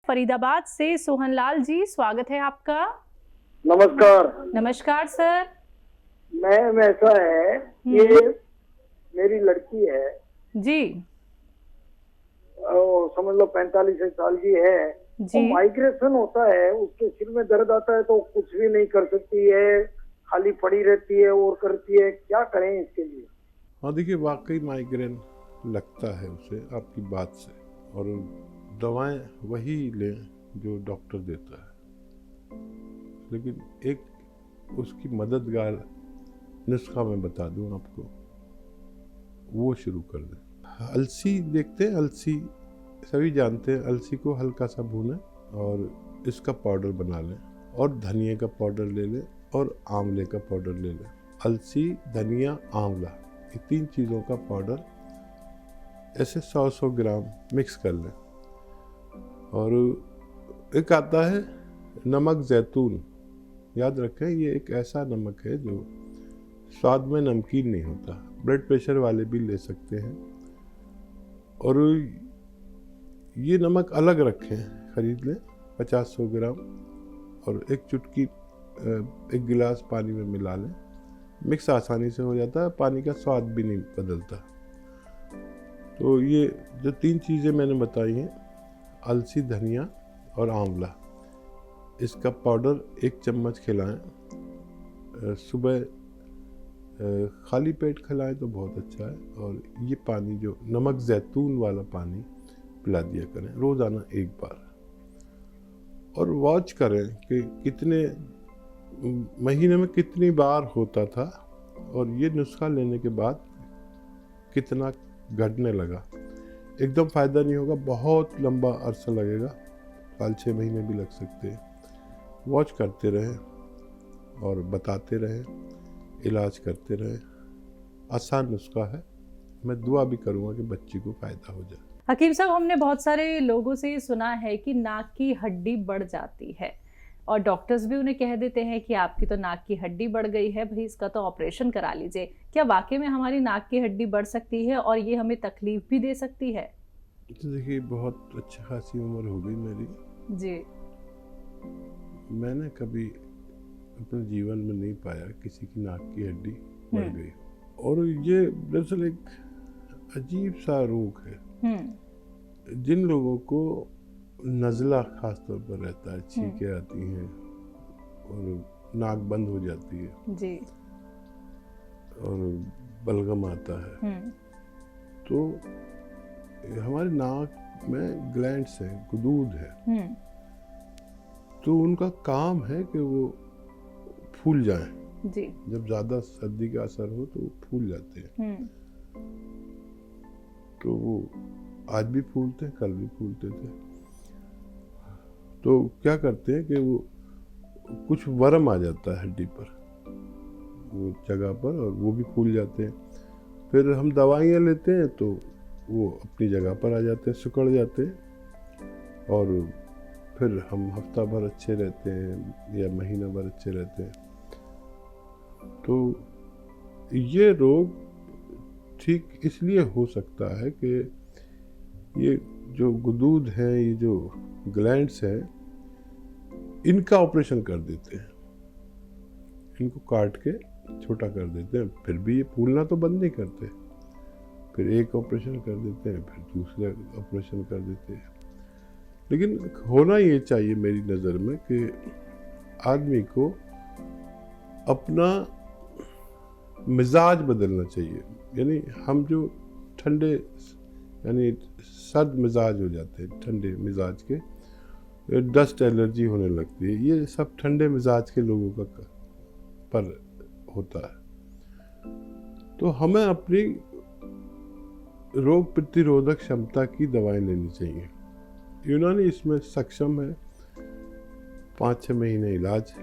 फरीदाबाद से सोहनलाल जी, स्वागत है आपका। नमस्कार। नमस्कार सर। मैम ऐसा है कि मेरी लड़की है जी और समझ लो 45 साल की है। जी। वो माइग्रेशन होता है, उसके सिर में दर्द आता है तो कुछ भी नहीं कर सकती है, खाली पड़ी रहती है और करती है। क्या करें इसके लिए? हाँ देखिए, वाकई माइग्रेन लगता है उसे आपकी बात से, और दवाएं वही लें जो डॉक्टर देता है, लेकिन एक उसकी मददगार नुस्खा मैं बता दूं आपको, वो शुरू कर दें। अलसी देखते हैं, अलसी सभी जानते हैं। अलसी को हल्का सा भूनें और इसका पाउडर बना लें, और धनिया का पाउडर ले लें और आंवले का पाउडर ले लें। अलसी, धनिया, आंवला, ये 3 चीज़ों का पाउडर ऐसे 100-100 ग्राम मिक्स कर लें। और एक आता है नमक ज़ैतून, याद रखें ये एक ऐसा नमक है जो स्वाद में नमकीन नहीं होता, ब्लड प्रेशर वाले भी ले सकते हैं। और ये नमक अलग रखें, खरीद लें 50-100 ग्राम, और एक चुटकी 1 गिलास पानी में मिला लें। मिक्स आसानी से हो जाता है, पानी का स्वाद भी नहीं बदलता। तो ये जो 3 चीज़ें मैंने बताई हैं, अलसी, धनिया और आंवला, इसका पाउडर 1 चम्मच खिलाएं। सुबह खाली पेट खिलाएं तो बहुत अच्छा है। और ये पानी जो नमक ज़ैतून वाला पानी पिला दिया करें रोज़ाना 1 बार। और वॉच करें कि कितने महीने में कितनी बार होता था, और ये नुस्खा लेने के बाद कितना घटने लगा। एकदम फ़ायदा नहीं होगा, बहुत लंबा अरसा लगेगा, 5-6 महीने भी लग सकते हैं। वॉच करते रहें और बताते रहें, इलाज करते रहें। आसान नुस्खा है, मैं दुआ भी करूँगा कि बच्ची को फ़ायदा हो जाए। हकीम साहब, हमने बहुत सारे लोगों से सुना है कि नाक की हड्डी बढ़ जाती है, और डॉक्टर्स भी उन्हें कह देते हैं कि आपकी तो नाक की हड्डी बढ़ गई है, भाई इसका तो ऑपरेशन करा लीजिए। क्या वाकई में हमारी नाक की हड्डी बढ़ सकती है और ये हमें तकलीफ भी दे सकती है? तो देखिए, बहुत अच्छी खासी उम्र हो गई मेरी जी। मैंने कभी अपने जीवन में नहीं पाया किसी की नाक की हड्डी बढ़ गई। और ये दरअसल एक अजीब सा रोग है। जिन लोगों को नज़ला खास तौर पर रहता है, छींकें आती हैं और नाक बंद हो जाती है जी, और बलगम आता है, तो हमारी नाक में ग्लैंड्स हैं, गुदूद है, तो उनका काम है कि वो फूल जाएं। जी। जब ज़्यादा सर्दी का असर हो तो वो फूल जाते हैं। तो वो आज भी फूलते हैं, कल भी फूलते थे। तो क्या करते हैं कि वो कुछ वर्म आ जाता है हड्डी पर, वो जगह पर, और वो भी फूल जाते हैं। फिर हम दवाइयाँ लेते हैं तो वो अपनी जगह पर आ जाते हैं, सिकुड़ जाते हैं, और फिर हम हफ्ता भर अच्छे रहते हैं या महीना भर अच्छे रहते हैं। तो ये रोग ठीक इसलिए हो सकता है कि ये जो गुदूद हैं, ये जो ग्लैंड्स हैं, इनका ऑपरेशन कर देते हैं, इनको काट के छोटा कर देते हैं। फिर भी ये फूलना तो बंद नहीं करते, फिर एक ऑपरेशन कर देते हैं, फिर दूसरा ऑपरेशन कर देते हैं। लेकिन होना ये चाहिए मेरी नज़र में कि आदमी को अपना मिजाज बदलना चाहिए। यानी हम जो ठंडे, यानी सर्द मिजाज हो जाते हैं, ठंडे मिजाज के, डस्ट एलर्जी होने लगती है, ये सब ठंडे मिजाज के लोगों का पर होता है। तो हमें अपनी रोग प्रतिरोधक क्षमता की दवाएं लेनी चाहिए। यूनानी इसमें सक्षम है। 5-6 महीने इलाज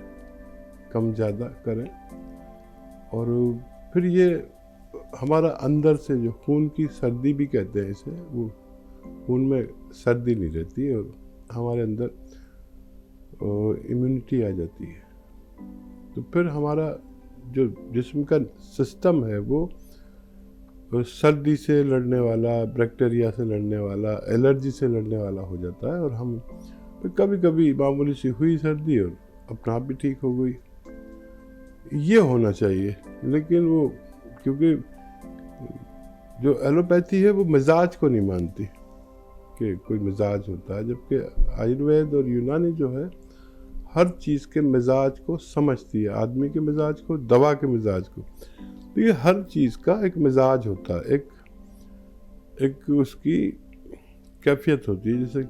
कम ज़्यादा करें, और फिर ये हमारा अंदर से जो खून की सर्दी भी कहते हैं इसे, वो खून में सर्दी नहीं रहती है और हमारे अंदर इम्यूनिटी आ जाती है। तो फिर हमारा जो जिस्म का सिस्टम है वो सर्दी से लड़ने वाला, बैक्टीरिया से लड़ने वाला, एलर्जी से लड़ने वाला हो जाता है, और हम तो कभी कभी मामूली सी हुई सर्दी और अपना आप भी ठीक हो गई, ये होना चाहिए। लेकिन वो क्योंकि जो एलोपैथी है वो मिजाज को नहीं मानती कि कोई मिजाज होता है, जबकि आयुर्वेद और यूनानी जो है हर चीज़ के मिजाज को समझती है, आदमी के मिजाज को, दवा के मिजाज को। तो ये हर चीज़ का एक मिजाज होता है, एक उसकी कैफियत होती है। जैसे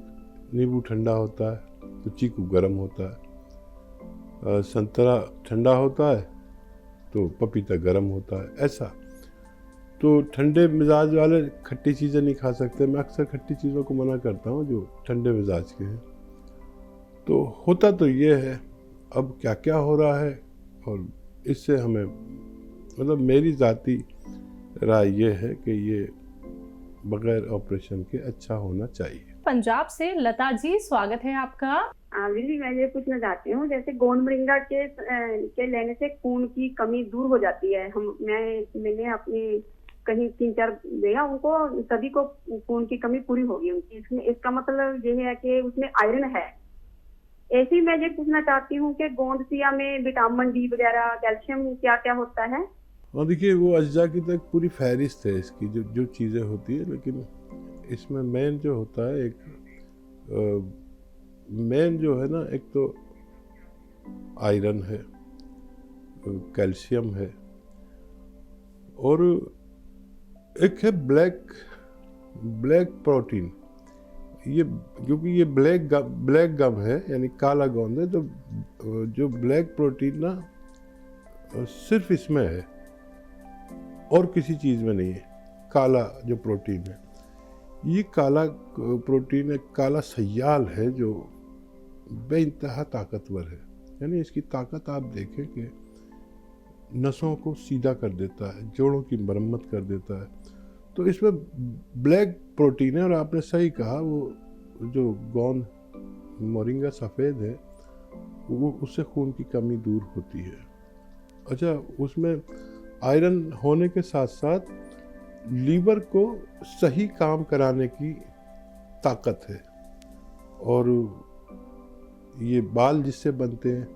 नींबू ठंडा होता है तो चीकू गर्म होता है, संतरा ठंडा होता है तो पपीता गर्म होता है, ऐसा। तो ठंडे मिजाज वाले खट्टी चीज़ें नहीं खा सकते। मैं अक्सर खट्टी चीज़ों को मना करता हूँ जो ठंडे मिजाज के हैं। तो होता तो ये है, अब क्या क्या हो रहा है और इससे हमें, मतलब मेरी ज़ाती राय ये है कि ये बगैर ऑपरेशन के अच्छा होना चाहिए। पंजाब से लता जी, स्वागत है आपका। दीदी मैं ये पूछना चाहती हूँ, जैसे गोंद मोरिंगा के लेने से खून की कमी दूर हो जाती है। मैंने अपनी कहीं 3-4 देखा, उनको सभी को खून की कमी पूरी होगी उनकी। इसका मतलब ये है कि उसमें आयरन है। ऐसे ही मैं ये पूछना चाहती हूँ कि गोंद सिया में विटामिन डी वगैरह, कैल्शियम क्या क्या होता है? और देखिए वो अज्जा की तो एक पूरी फहरिस्त है इसकी जो चीज़ें होती है, लेकिन इसमें मेन जो होता है, एक मेन जो है ना, एक तो आयरन है, कैल्शियम है, और एक है ब्लैक प्रोटीन। ये क्योंकि ये ब्लैक गम है, यानी काला गोंद है, तो जो ब्लैक प्रोटीन ना सिर्फ इसमें है और किसी चीज़ में नहीं है। काला जो प्रोटीन है, ये काला प्रोटीन एक काला सयाल है जो बेइंतहा ताकतवर है। यानी इसकी ताकत आप देखें कि नसों को सीधा कर देता है, जोड़ों की मरम्मत कर देता है। तो इसमें ब्लैक प्रोटीन है। और आपने सही कहा, वो जो गोंद मोरिंगा सफ़ेद है वो, उससे खून की कमी दूर होती है। अच्छा, उसमें आयरन होने के साथ साथ लीवर को सही काम कराने की ताकत है। और ये बाल जिससे बनते हैं,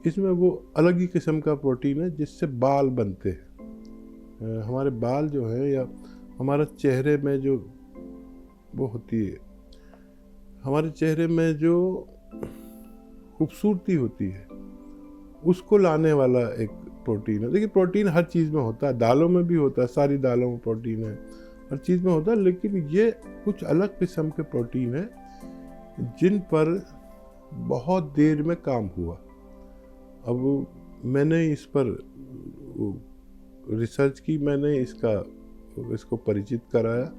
इसमें वो अलग ही किस्म का प्रोटीन है जिससे बाल बनते हैं। हमारे बाल जो है, या हमारा चेहरे में जो वो होती है, हमारे चेहरे में जो खूबसूरती होती है, उसको लाने वाला एक प्रोटीन है। देखिए प्रोटीन हर चीज़ में होता है, दालों में भी होता है, सारी दालों में प्रोटीन है, हर चीज़ में होता है। लेकिन ये कुछ अलग किस्म के प्रोटीन है जिन पर बहुत देर में काम हुआ। अब मैंने इस पर रिसर्च की, मैंने इसको परिचित कराया,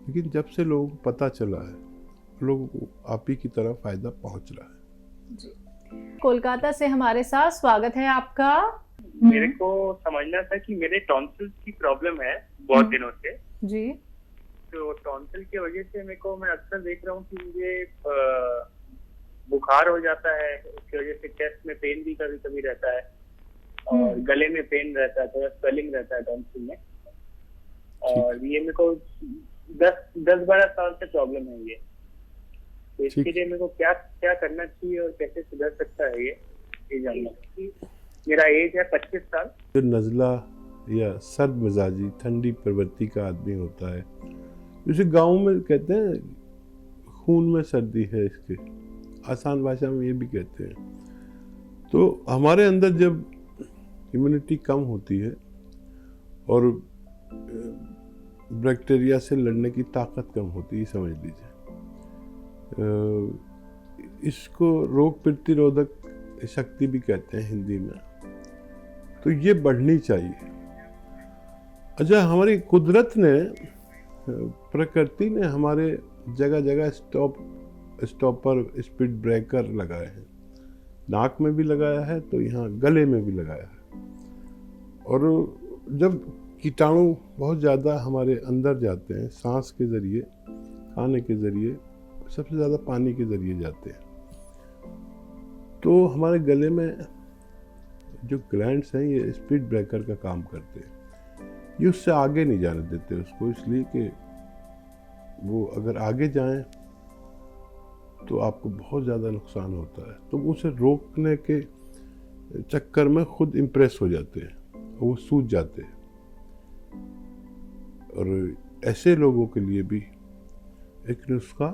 लेकिन जब से लोगों को पता चला है, लोगों को आप ही की तरह फ़ायदा पहुंच रहा है। जी। कोलकाता से हमारे साथ स्वागत है आपका। मेरे को समझना था कि मेरे टॉन्सिल्स की प्रॉब्लम है बहुत दिनों से जी। तो टॉन्सिल की वजह से मैं अक्सर देख रहा हूँ कि मुझे बुखार हो जाता है। उसकी वजह से चेस्ट में पेन भी कभी कभी रहता है और गले में पेन रहता है, थोड़ा स्वेलिंग रहता है टॉन्सिल में। और ये मेरे को 10-12 साल से प्रॉब्लम है ये। तो इसके लिए मेरे को क्या क्या करना चाहिए और कैसे सुधर सकता है ये जानना। मेरा एज है 25 साल। जो नज़ला या सर्द मिजाजी, ठंडी प्रवृत्ति का आदमी होता है, जैसे गाँव में कहते हैं खून में सर्दी है, इसके आसान भाषा में ये भी कहते हैं। तो हमारे अंदर जब इम्यूनिटी कम होती है और बैक्टीरिया से लड़ने की ताकत कम होती है, समझ लीजिए, इसको रोग प्रतिरोधक शक्ति भी कहते हैं हिंदी में, तो ये बढ़नी चाहिए। अच्छा, हमारी कुदरत ने, प्रकृति ने हमारे जगह जगह स्टॉपर, स्पीड ब्रेकर लगाए हैं। नाक में भी लगाया है तो यहाँ गले में भी लगाया है। और जब कीटाणु बहुत ज़्यादा हमारे अंदर जाते हैं, सांस के ज़रिए, खाने के ज़रिए, सबसे ज़्यादा पानी के ज़रिए जाते हैं, तो हमारे गले में जो ग्लैंड्स हैं ये स्पीड ब्रेकर का काम करते हैं। ये उससे आगे नहीं जाने देते उसको, इसलिए कि वो अगर आगे जाएं तो आपको बहुत ज़्यादा नुकसान होता है। तो उसे रोकने के चक्कर में खुद इम्प्रेस हो जाते हैं, वो सूझ जाते हैं। और ऐसे लोगों के लिए भी एक नुस्खा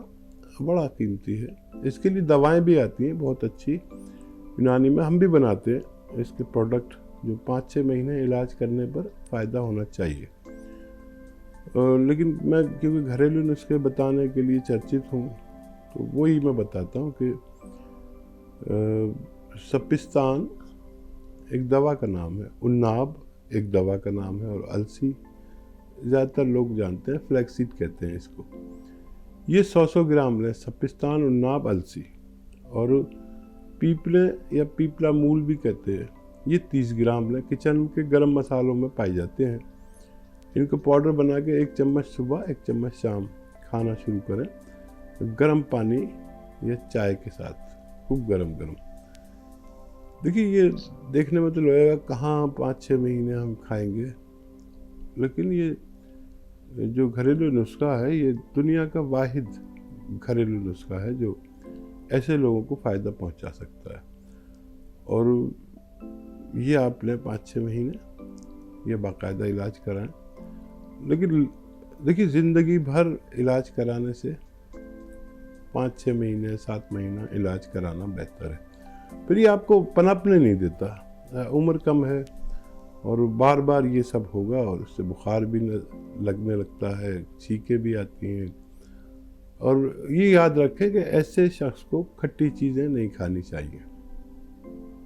बड़ा कीमती है। इसके लिए दवाएं भी आती हैं बहुत अच्छी, यूनानी में हम भी बनाते हैं इसके प्रोडक्ट, जो 5-6 महीने इलाज करने पर फ़ायदा होना चाहिए। लेकिन मैं क्योंकि घरेलू नुस्खे बताने के लिए चर्चित हूँ, तो वही मैं बताता हूँ कि सपिस्तान एक दवा का नाम है, उन्नाब एक दवा का नाम है, और अलसी ज़्यादातर लोग जानते हैं, फ्लैक्सीड कहते हैं इसको। ये 100-100 ग्राम लें, सपिस्तान, उन्नाब, अलसी। और पीपले या पीपला मूल भी कहते हैं, ये 30 ग्राम लें। किचन के गरम मसालों में पाए जाते हैं। इनको पाउडर बना के 1 चम्मच सुबह 1 चम्मच शाम खाना शुरू करें, गर्म पानी या चाय के साथ, खूब गरम गरम। देखिए ये देखने में तो लगेगा कहाँ 5-6 महीने हम खाएंगे, लेकिन ये जो घरेलू नुस्खा है, ये दुनिया का वाहिद घरेलू नुस्खा है जो ऐसे लोगों को फ़ायदा पहुंचा सकता है। और ये आप लें 5-6 महीने, ये बाकायदा इलाज कराएं। लेकिन देखिए ज़िंदगी भर इलाज कराने से 5-6 महीने 7 महीना इलाज कराना बेहतर है। फिर ये आपको पनपने नहीं देता, उम्र कम है और बार बार ये सब होगा, और उससे बुखार भी लगने लगता है, छींकें भी आती हैं। और ये याद रखें कि ऐसे शख्स को खट्टी चीज़ें नहीं खानी चाहिए।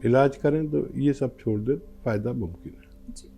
इलाज करें तो ये सब छोड़ दें, फ़ायदा मुमकिन है।